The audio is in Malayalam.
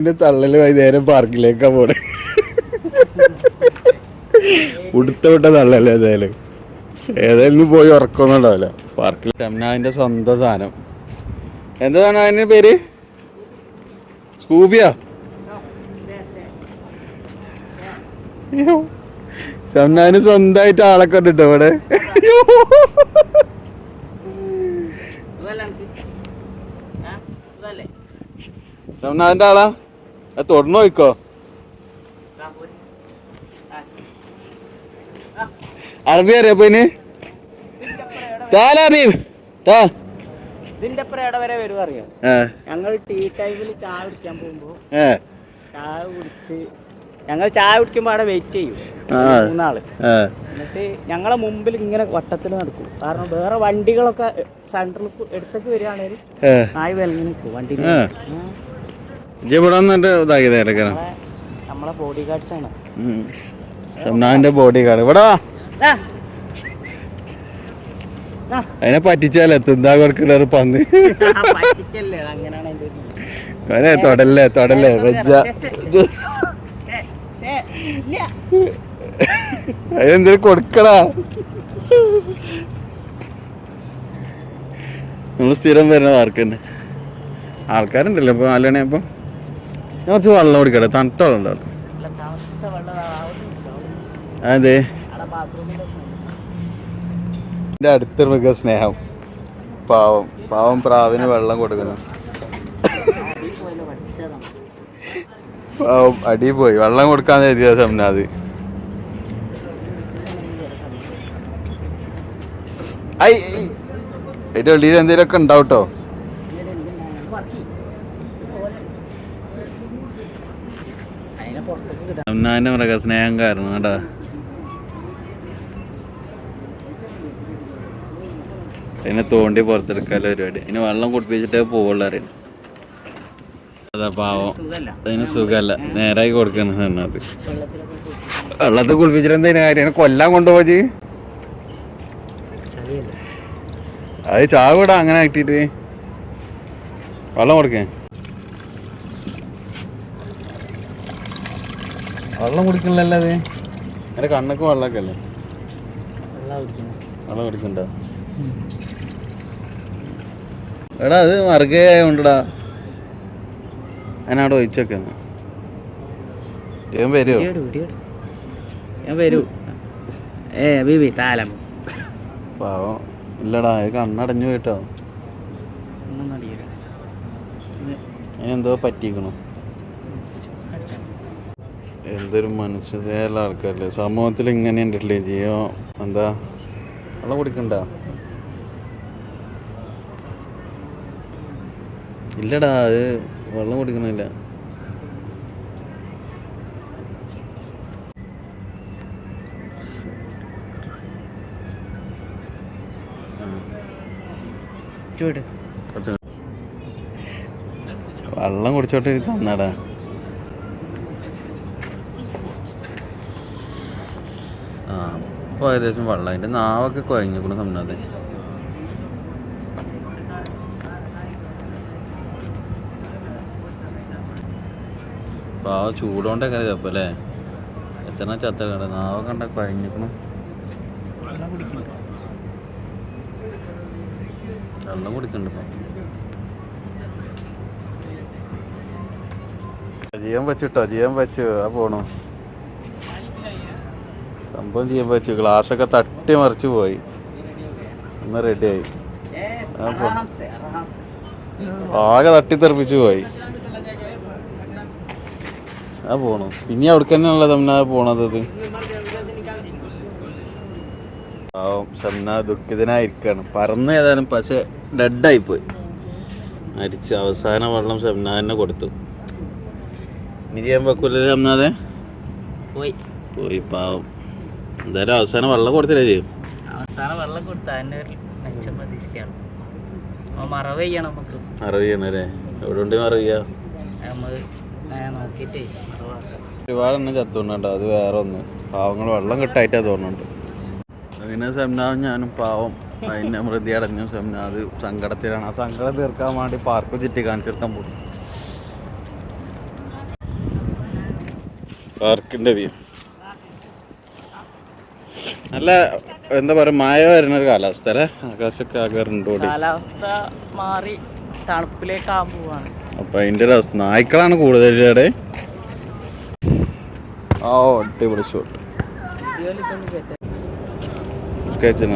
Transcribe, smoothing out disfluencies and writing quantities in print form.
എന്റെ തള്ളല് വൈകുന്നേരം പാർക്കിലേക്കാ പോണേ. ഉടുത്ത വിട്ട തള്ളല്ലേ ഏതായാലും. ഏതായാലും പോയി ഉറക്കൊന്നും ഉണ്ടാവില്ല പാർക്കിൽ. ഷംനാദിന്റെ സ്വന്തം സാധനം. എന്താണ് അതിന്റെ പേര്? സ്കൂബിയാ? ഷംനാദിന് സ്വന്തമായിട്ട് ആളെ കണ്ടിട്ടോ ഇവിടെ. ഷംനാദിന്റെ ആളാ? അത് തൊടണു നോക്കോ? അറബി അറിയപ്പോ ഇനി ഇതിന്റെ വരെ വരും അറിയാം. ഞങ്ങൾ ടീ ടൈമിൽ ചായ കുടിക്കാൻ പോകുമ്പോ ഞങ്ങൾ ചായ കുടിക്കുമ്പോ അവിടെ വെയിറ്റ് ചെയ്യും 3 ആള്. എന്നിട്ട് ഞങ്ങളെ മുമ്പിൽ ഇങ്ങനെ വട്ടത്തിൽ നടക്കും. കാരണം വേറെ വണ്ടികളൊക്കെ സെൻട്രൽ എടുത്തേക്ക് വരികയാണെങ്കിൽ നായ വിലങ്ങി നിൽക്കും വണ്ടി. നമ്മളെ ബോഡി ഗാർഡ്സ് ആണ്. ബോഡി ഗാർഡ് ഇവിടെ അതിനെ പറ്റിച്ചാലേ തിന്നാ കൊടുക്കണ പന്നി. തൊടല്ലേ തൊടല്ലേ വെജ അതിനെന്തേലും കൊടുക്കടാ. നമ്മൾ സ്ഥിരം വരുന്ന പാർക്ക് തന്നെ. ആൾക്കാരുണ്ടല്ലോ ഇപ്പൊ 4 മണിയാകുമ്പോ. ഞാൻ കുറച്ച് വെള്ളം കുടിക്കട്ടെ, തണുത്ത വെള്ളം ഉണ്ടാവും. അതെ എൻ്റെ അടുത്ത മൃഗസ്നേഹം. പാവം പാവം പ്രാവിന് വെള്ളം കൊടുക്കുന്നു. പാവം അടി പോയി വെള്ളം കൊടുക്കാന്ന് കരുതിയ ഷംനാദ്. അതിന്റെ ഉള്ളിൽ എന്തെങ്കിലുമൊക്കെ ഉണ്ടാവട്ടോ. ഷംനാദിന്റെ മൃഗസ്നേഹം കാരണം കേട്ടാ. അതിനെ തോണ്ടി പുറത്തെടുക്കാനുള്ള പരിപാടി. അതിന് വെള്ളം കുടിപ്പിച്ചിട്ടേ പോവുള്ളൂ അറിയണം. അതാ പാവം, അതിന് സുഖമല്ല. നേരായി കൊടുക്കണം അത്. വെള്ളത്തിൽ കുളിപ്പിച്ചിട്ട് എന്തേലും കാര്യം? കൊല്ലാൻ കൊണ്ടുപോയി അത് ചാവിടാ. അങ്ങനെ ആക്കിട്ട് വെള്ളം കൊടുക്കേ. വെള്ളം കുടിക്കണല്ലോ അത്. എൻ്റെ കണ്ണൊക്കെ വെള്ളമൊക്കെ അല്ലേ. വെള്ളം കുടിക്കണ്ടോ? എടാ അത് മറുകയായോണ്ടടാ. അതിനവിടെ ഒഴിച്ചൊക്കെ വരുമോ? പാവം ഇല്ലടാ, അത് കണ്ണടഞ്ഞു പോയിട്ടോ. എന്തോ പറ്റിക്കണു. എന്തൊരു മനുഷ്യല്ല ആൾക്കാരല്ലേ സമൂഹത്തിൽ. ഇങ്ങനെ ഉണ്ടല്ലേ ചെയ്യോ? എന്താ വെള്ളം കുടിക്കണ്ട? ഇല്ലടാ, അത് വെള്ളം കുടിക്കണില്ല. വെള്ളം കുടിച്ചോട്ട് തന്നാടാ. ഇപ്പോൾ ഏകദേശം വെള്ളം. അതിൻ്റെ നാവൊക്കെ കുഴഞ്ഞിക്കണം സംനാഥെ. അപ്പോൾ ആ ചൂടുകൊണ്ടൊക്കെ ചിലപ്പോൾ അല്ലേ എത്ര ചത്ത കണ്ട നാവൊക്കെ ഉണ്ട കുഴഞ്ഞിക്കണം. വെള്ളം കുടിക്കണ്ട. ഇപ്പം ജീവൻ വെച്ചിട്ടോ, ജീവൻ വെച്ചു. ആ പോണു സംഭവം. ജീവൻ വെച്ചു. ഗ്ലാസ്സൊക്കെ തട്ടി മറിച്ച് പോയി. ഒന്ന് റെഡിയായി. ആകെ തട്ടിത്തെറിപ്പിച്ച് പോയി. ആ പോണു. പിന്നെ അവിടെ തന്നെയുള്ള ഷംനാദ് പോണത്. പാവം ഷംനാദ് ദുഃഖിതനായിരിക്കാണ്. പറന്ന് ഏതായാലും പക്ഷെ ഡെഡായിപ്പോയി, മരിച്ചു. അവസാന വെള്ളം ഷംനാദിനെ കൊടുത്തു. ഇനി ചെയ്യാൻ വെക്കൂല്ലേ ഷംനാദെ? പോയി പാവം. എന്തായാലും അവസാനം വെള്ളം കൊടുത്തില്ലേ ചെയ്യും? അവസാനം വെള്ളം കൊടുത്താൽ മെച്ചം പ്രതീക്ഷിക്കാണ്. മറവ് ചെയ്യണം നമുക്ക്. മറവ് ചെയ്യണം അല്ലേ? എവിടെ ഉണ്ട് മറവ് ചെയ്യാ? നോക്കിട്ടേ ഒരുപാടെണ്ണം ചത്തുകൊണ്ടോ. അത് വേറെ ഒന്ന്. പാവങ്ങൾ വെള്ളം കിട്ടായിട്ടാ തോന്നുന്നുണ്ട്. അങ്ങനെ ഷംനാദ് ഞാനും പാവം അതിനെ മൃതി അടഞ്ഞു. ഷംനാദ് സങ്കടത്തിലാണ്. ആ സങ്കടം തീർക്കാൻ വേണ്ടി പാർക്ക് ചുറ്റി കാണിച്ചെടുക്കാൻ പോകും. പാർക്കിന്റെ വ്യൂ നല്ല എന്താ പറയാ മഴ വരുന്ന ഒരു കാലാവസ്ഥ അല്ലേ ആകാശമൊക്കെ ആകാറുണ്ട് കാലാവസ്ഥ മാറി തണുപ്പിലേക്ക് ആകുമ്പോഴാണ് അപ്പൊ അതിന്റെ ഒരു അവസ്ഥ നായ്ക്കളാണ് കൂടുതൽ ഇവിടെ അടിപൊളി ഷോട്ട് സ്കെച്ച്